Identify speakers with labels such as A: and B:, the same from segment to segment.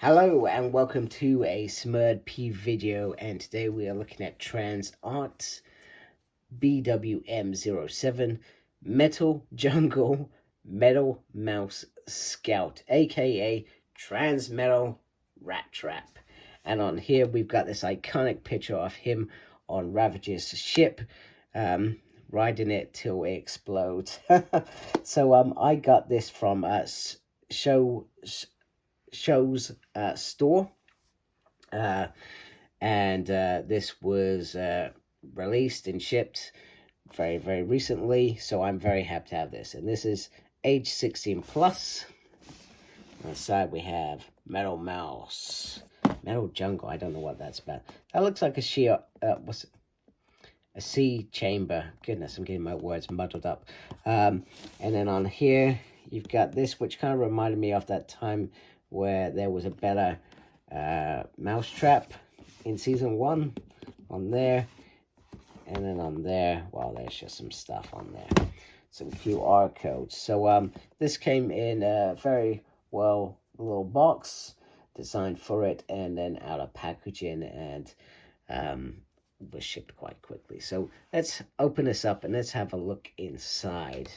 A: Hello and welcome to a SMERD P video, and today we are looking at TransArt BWM07 Metal Jungle Metal Mouse Scout, aka Transmetal RatTrap. And on here we've got this iconic picture of him on Ravager's ship, riding it till it explodes. So I got this from Show's store, and this was released and shipped very recently, so I'm very happy to have this. And this is age 16 plus. On the side we have Metal Mouse, Metal Jungle. I don't know what that's about. That looks like a sea chamber. Goodness, I'm getting my words muddled up. And then on here you've got this, which kind of reminded me of that time where there was a better mousetrap in season 1 on there. And then on there, well, there's just some stuff on there, some QR codes. So this came in a very well little box designed for it, and then out of packaging, and was shipped quite quickly. So let's open this up and let's have a look inside.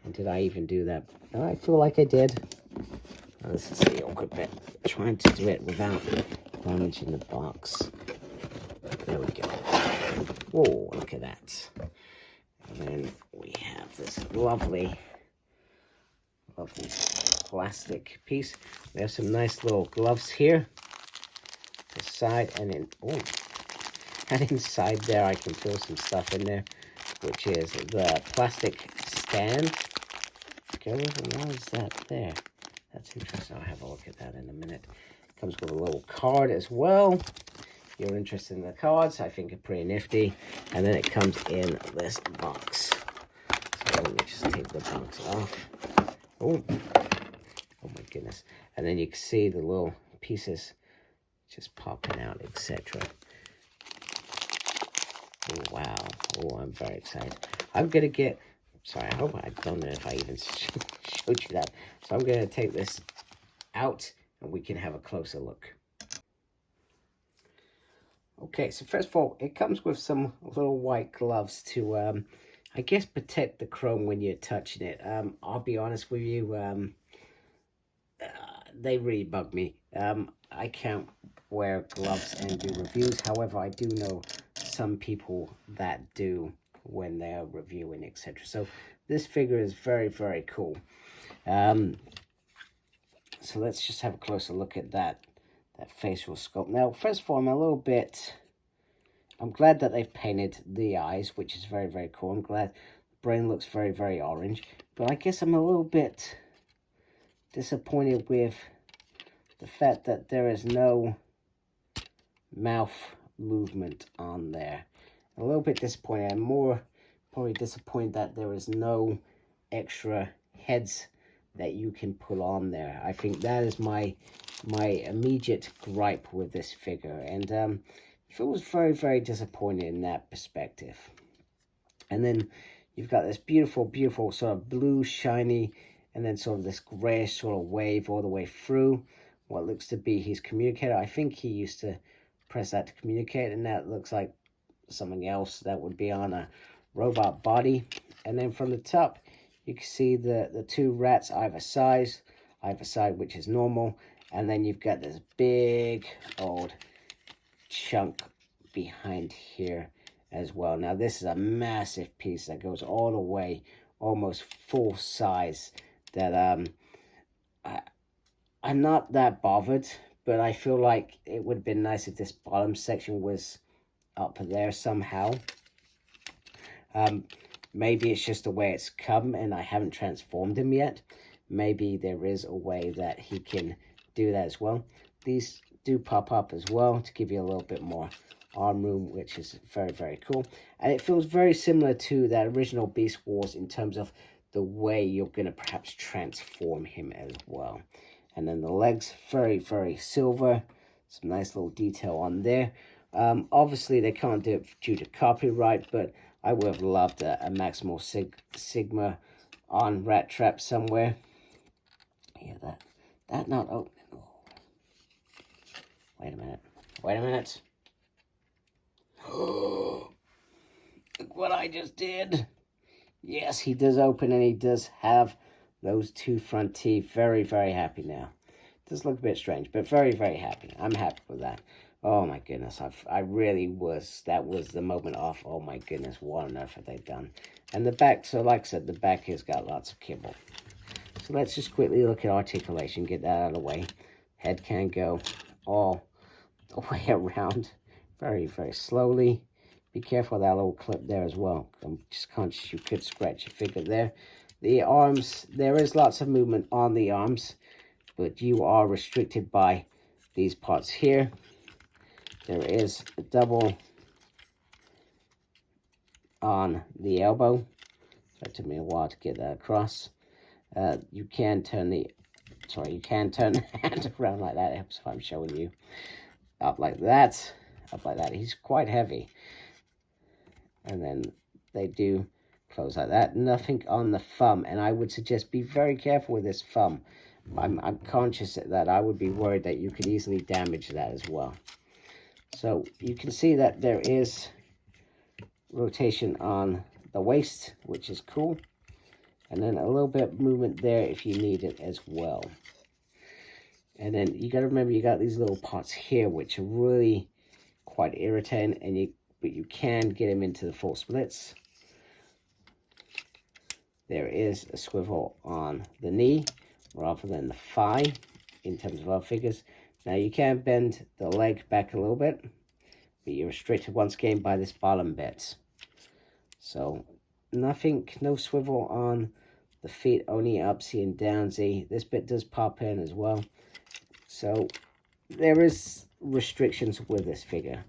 A: And did I even do that? Oh, I feel like I did. Oh, this is the awkward bit. Trying to do it without damaging the box. There we go. Whoa, look at that. And then we have this lovely plastic piece. We have some nice little gloves here. The side, and then, oh, and inside there I can feel some stuff in there, which is the plastic stand. What is that there? That's interesting. I'll have a look at that in a minute. Comes with a little card as well. If you're interested in the cards, I think are pretty nifty. And then it comes in this box. So let me just take the box off. Oh my goodness. And then you can see the little pieces just popping out, etc. Oh, wow. Oh, I'm very excited. I'm going to get... Sorry, I hope I don't know if I even showed you that. So I'm going to take this out and we can have a closer look. Okay, so first of all, it comes with some little white gloves to, I guess, protect the chrome when you're touching it. I'll be honest with you, they really bug me. I can't wear gloves and do reviews. However, I do know some people that do when they're reviewing, etc. So this figure is very cool. So let's just have a closer look at that facial sculpt. Now, first of all, I'm glad that they've painted the eyes, which is very cool. I'm glad the brain looks very orange, but I guess I'm a little bit disappointed with the fact that there is no mouth movement on there. A little bit disappointed. I'm more probably disappointed that there is no extra heads that you can pull on there. I think that is my immediate gripe with this figure, and it was very disappointing in that perspective. And then you've got this beautiful sort of blue shiny, and then sort of this grayish sort of wave all the way through what looks to be his communicator. I think he used to press that to communicate, and that looks like something else that would be on a robot body. And then from the top you can see the two rats either side, which is normal, and then you've got this big old chunk behind here as well. Now this is a massive piece that goes all the way almost full size, that I'm not that bothered, but I feel like it would have been nice if this bottom section was up there somehow. Maybe it's just the way it's come and I haven't transformed him yet. Maybe there is a way that he can do that as well. These do pop up as well to give you a little bit more arm room, which is very cool. And it feels very similar to that original Beast Wars in terms of the way you're going to perhaps transform him as well. And then the legs, very silver. Some nice little detail on there. Obviously, they can't do it due to copyright, but I would have loved a Maximal Sigma on RatTrap somewhere. Yeah, that not opening. Oh, Wait a minute. Wait a minute. Look what I just did. Yes, he does open and he does have those two front teeth. Very, very happy now. Does look a bit strange, but very, very happy. I'm happy with that. Oh my goodness, I really was, that was the moment off. Oh my goodness, what on earth have they done? And the back, so like I said, the back has got lots of kibble. So let's just quickly look at articulation, get that out of the way. Head can go all the way around very, very slowly. Be careful of that little clip there as well. I'm just conscious you could scratch your figure there. The arms, there is lots of movement on the arms, but you are restricted by these parts here. There is a double on the elbow. So it took me a while to get that across. You can turn the hand around like that. Helps if I'm showing you. Up like that. Up like that. He's quite heavy. And then they do close like that. Nothing on the thumb. And I would suggest be very careful with this thumb. I'm conscious that I would be worried that you could easily damage that as well. So you can see that there is rotation on the waist, which is cool. And then a little bit of movement there if you need it as well. And then you got to remember you got these little parts here which are really quite irritating, and but you can get them into the full splits. There is a swivel on the knee rather than the thigh in terms of our figures. Now you can bend the leg back a little bit, but you're restricted once again by this bottom bit. So nothing, no swivel on the feet, only upsy and downsy. This bit does pop in as well. So there is restrictions with this figure,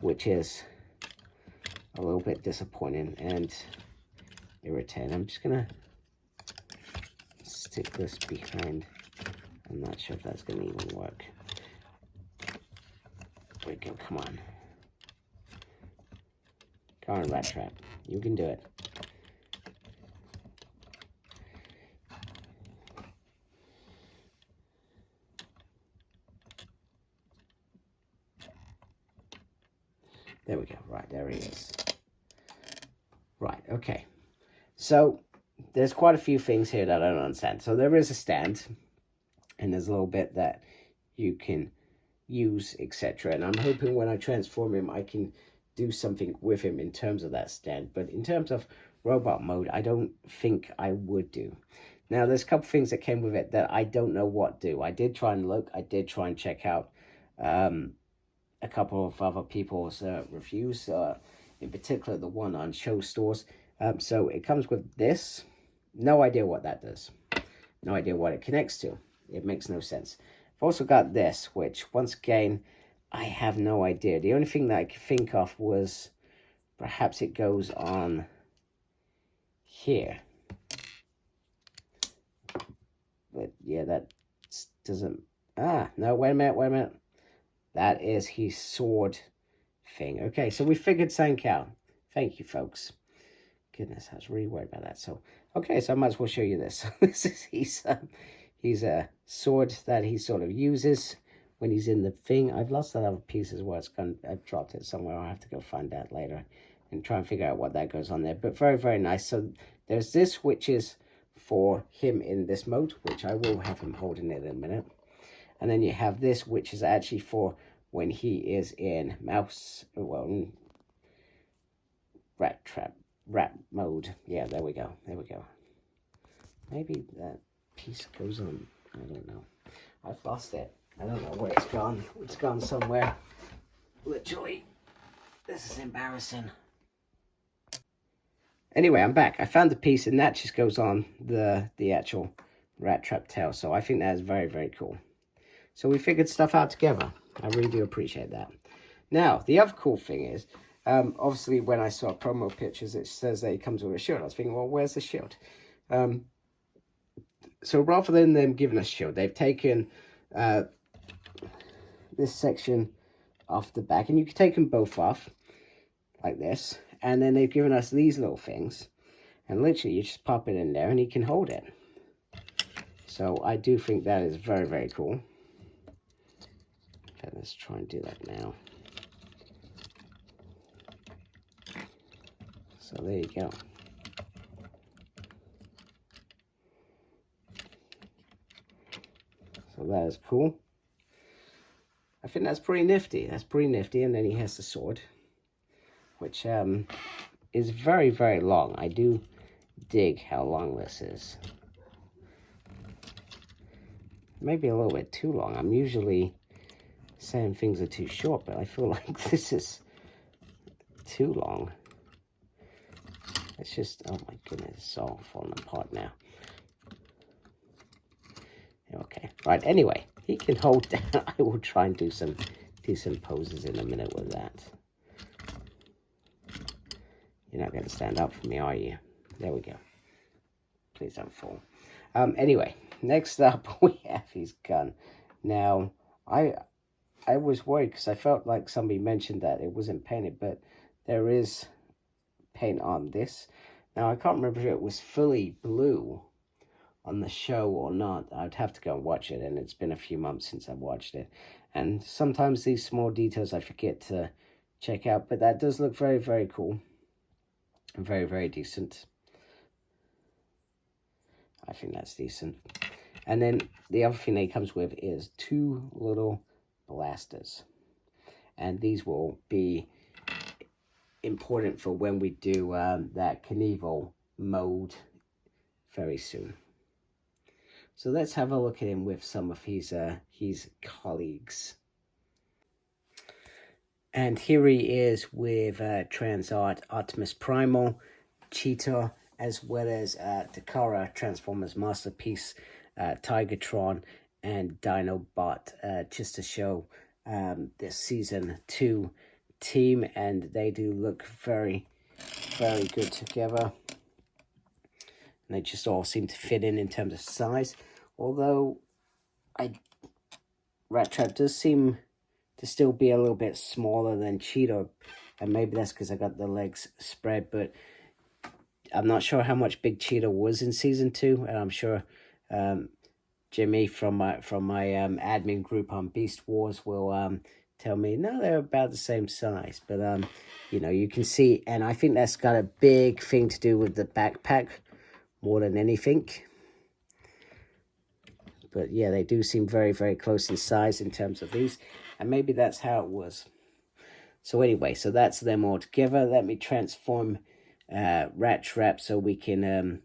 A: which is a little bit disappointing and irritating. I'm just gonna stick this behind. I'm not sure if that's gonna even work. There we go, come on. Come on, RatTrap. You can do it. There we go. Right, there he is. Right, okay. So there's quite a few things here that I don't understand. So there is a stand, and there's a little bit that you can use, etc. And I'm hoping when I transform him, I can do something with him in terms of that stand. But in terms of robot mode, I don't think I would do. Now, there's a couple things that came with it that I don't know what do. I did try and look. I did try and check out a couple of other people's reviews, in particular the one on Show Stores. So it comes with this. No idea what that does. No idea what it connects to. It makes no sense. I've also got this, which once again, I have no idea. The only thing that I could think of was perhaps it goes on here. But yeah, that doesn't... Ah, no, wait a minute. That is his sword thing. Okay, so we figured something out. Thank you, folks. Goodness, I was really worried about that. So, okay, so I might as well show you this. This is he's a sword that he sort of uses when he's in the thing. I've lost that other piece as well. It's gone, I've dropped it somewhere. I'll have to go find that later and try and figure out what that goes on there. But very, very nice. So there's this, which is for him in this mode, which I will have him holding it in a minute. And then you have this, which is actually for when he is in RatTrap mode. Yeah, there we go. Maybe that piece goes on. I don't know. I've lost it. I don't know where it's gone. It's gone somewhere. Literally. This is embarrassing. Anyway, I'm back. I found the piece, and that just goes on the actual RatTrap tail. So I think that is very, very cool. So we figured stuff out together. I really do appreciate that. Now, the other cool thing is, obviously when I saw promo pictures, it says that it comes with a shield. I was thinking, well, where's the shield? So rather than them giving us a shield, they've taken this section off the back, and you can take them both off like this, and then they've given us these little things, and literally you just pop it in there and he can hold it. So I do think that is very, very cool. Let's try and do that now. So there you go. So that is cool. I think that's pretty nifty. That's pretty nifty. And then he has the sword, which is very, very long. I do dig how long this is. Maybe a little bit too long. I'm usually saying things are too short, but I feel like this is too long. It's just, oh my goodness, it's all falling apart now. Okay, right, anyway, he can hold down. I will try and do some decent poses in a minute with that. You're not going to stand up for me, are you? There we go. Please don't fall. Anyway, next up we have his gun. Now, I was worried because I felt like somebody mentioned that it wasn't painted, but there is paint on this. Now, I can't remember if it was fully blue on the show or not. I'd have to go and watch it, and it's been a few months since I've watched it. And sometimes these small details I forget to check out, but that does look very, very cool. And very, very decent. I think that's decent. And then the other thing that it comes with is 2 little blasters. And these will be important for when we do that Knievel mode very soon. So let's have a look at him with some of his colleagues. And here he is with TransArt Optimus Primal, Cheetah, as well as Takara Transformers Masterpiece, Tigatron, and Dinobot, just to show the Season 2 team. And they do look very, very good together. And they just all seem to fit in terms of size. Although, RatTrap does seem to still be a little bit smaller than Cheetah, and maybe that's because I got the legs spread, but I'm not sure how much Big Cheetah was in Season 2, and I'm sure Jimmy from my admin group on Beast Wars will tell me, no, they're about the same size, but you know, you can see, and I think that's got a big thing to do with the backpack more than anything. But yeah, they do seem very, very close in size in terms of these. And maybe that's how it was. So anyway, so that's them all together. Let me transform RatTrap so we can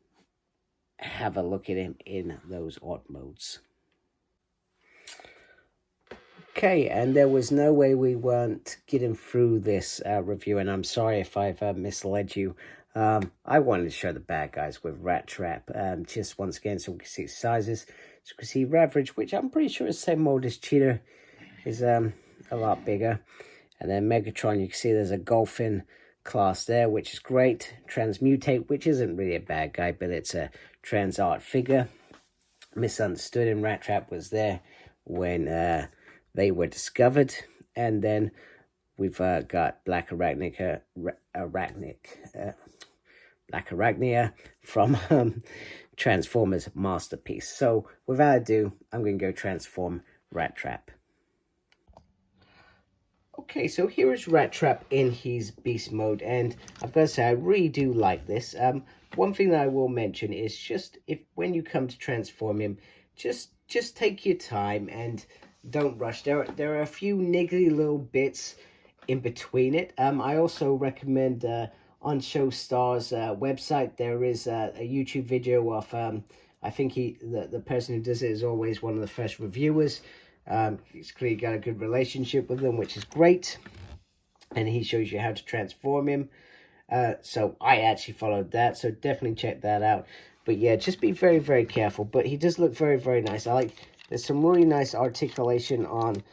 A: have a look at him in those art modes. Okay, and there was no way we weren't getting through this review, and I'm sorry if I've misled you. I wanted to show the bad guys with RatTrap, just once again so we can see sizes. So we can see Ravage, which I'm pretty sure is the same mold as Cheetah, is a lot bigger. And then Megatron, you can see there's a Golfin class there, which is great. Transmutate, which isn't really a bad guy, but it's a TransArt figure. Misunderstood, and RatTrap was there when they were discovered. And then we've got Black Arachnia from Transformers Masterpiece. So without ado, I'm going to go transform RatTrap. Okay, so here is RatTrap in his beast mode, and I've got to say I really do like this. One thing that I will mention is just when you come to transform him, just take your time and don't rush. There are a few niggly little bits in between it. I also recommend on Showstar's website there is a YouTube video of I think the person who does it is always one of the first reviewers. He's clearly got a good relationship with them, which is great, and he shows you how to transform him. So I actually followed that, so definitely check that out. But yeah, just be very, very careful. But he does look very, very nice. There's some really nice articulation on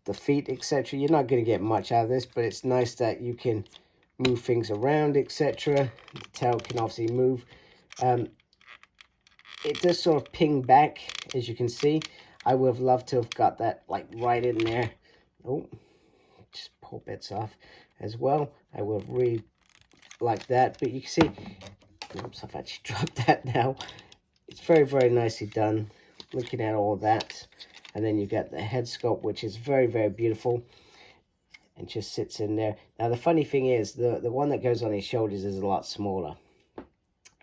A: the feet, etc. You're not going to get much out of this, but it's nice that you can move things around, etc. The tail can obviously move. It does sort of ping back, as you can see. I would have loved to have got that like right in there. Oh, just pull bits off as well. I would have really liked that, but you can see, oops, I've actually dropped that now. It's very, very nicely done. Looking at all that, And then you get the head sculpt, which is very, very beautiful, and just sits in there. Now, the funny thing is, the one that goes on his shoulders is a lot smaller.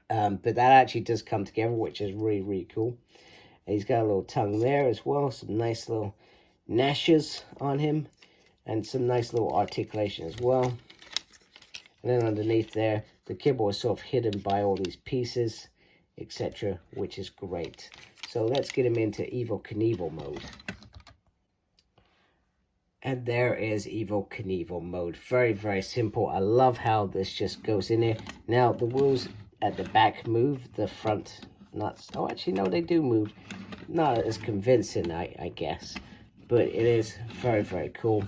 A: But that actually does come together, which is really, really cool. And he's got a little tongue there as well, some nice little gnashes on him, and some nice little articulation as well. And then underneath there, the kibble is sort of hidden by all these pieces, etc., which is great. So let's get him into Evel Knievel mode. And there is Evel Knievel mode. Very, very simple. I love how this just goes in there. Now, the wheels at the back move, the front nuts. Oh, actually, no, they do move. Not as convincing, I guess. But it is very, very cool.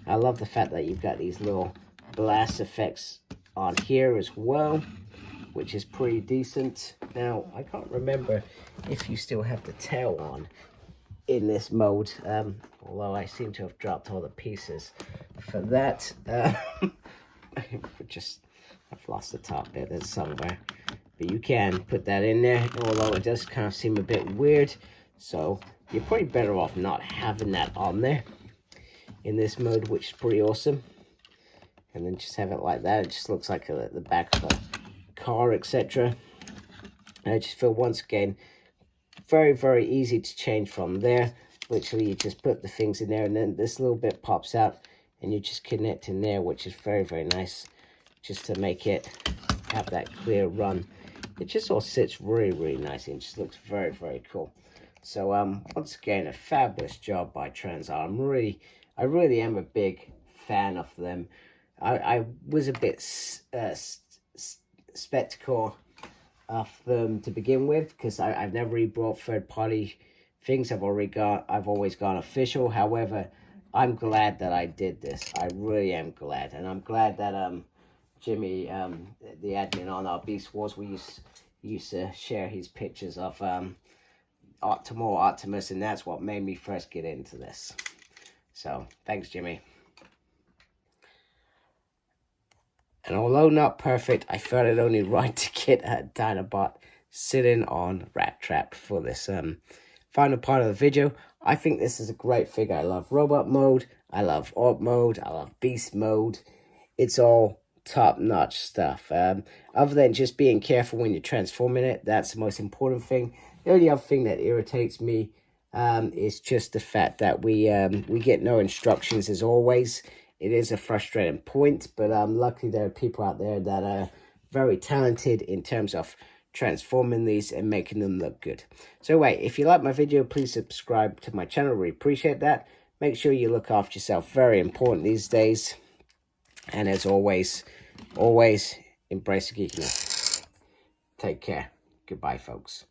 A: I love the fact that you've got these little blast effects on here as well, which is pretty decent. Now, I can't remember if you still have the tail on in this mode, although I seem to have dropped all the pieces for that. I've lost the top bit there somewhere, but you can put that in there, although it does kind of seem a bit weird, so you're probably better off not having that on there in this mode, which is pretty awesome. And then just have it like that. It just looks like the back of a car, etc. I just feel, once again, very, very easy to change from there. Literally, you just put the things in there, and then this little bit pops out, and you just connect in there, which is very, very nice, just to make it have that clear run. It just all sits really, really nicely, and just looks very, very cool. So, once again, a fabulous job by TransArt. I really am a big fan of them. I was a bit skeptical of them to begin with, because I've never really brought third-party things. I've always gone official. However, I'm glad that I did this. I really am glad, and I'm glad that Jimmy, the admin on our Beast Wars, we used to share his pictures of Optimus, and that's what made me first get into this. So thanks, Jimmy. And although not perfect, I felt it only right to get a Dinobot sitting on RatTrap for this final part of the video. I think this is a great figure. I love robot mode, I love Orc mode, I love beast mode. It's all top-notch stuff. Other than just being careful when you're transforming it, that's the most important thing. The only other thing that irritates me is just the fact that we get no instructions as always. It is a frustrating point, but luckily there are people out there that are very talented in terms of transforming these and making them look good. So anyway, if you like my video, please subscribe to my channel. Really appreciate that. Make sure you look after yourself. Very important these days. And as always, embrace the geekiness. Take care. Goodbye, folks.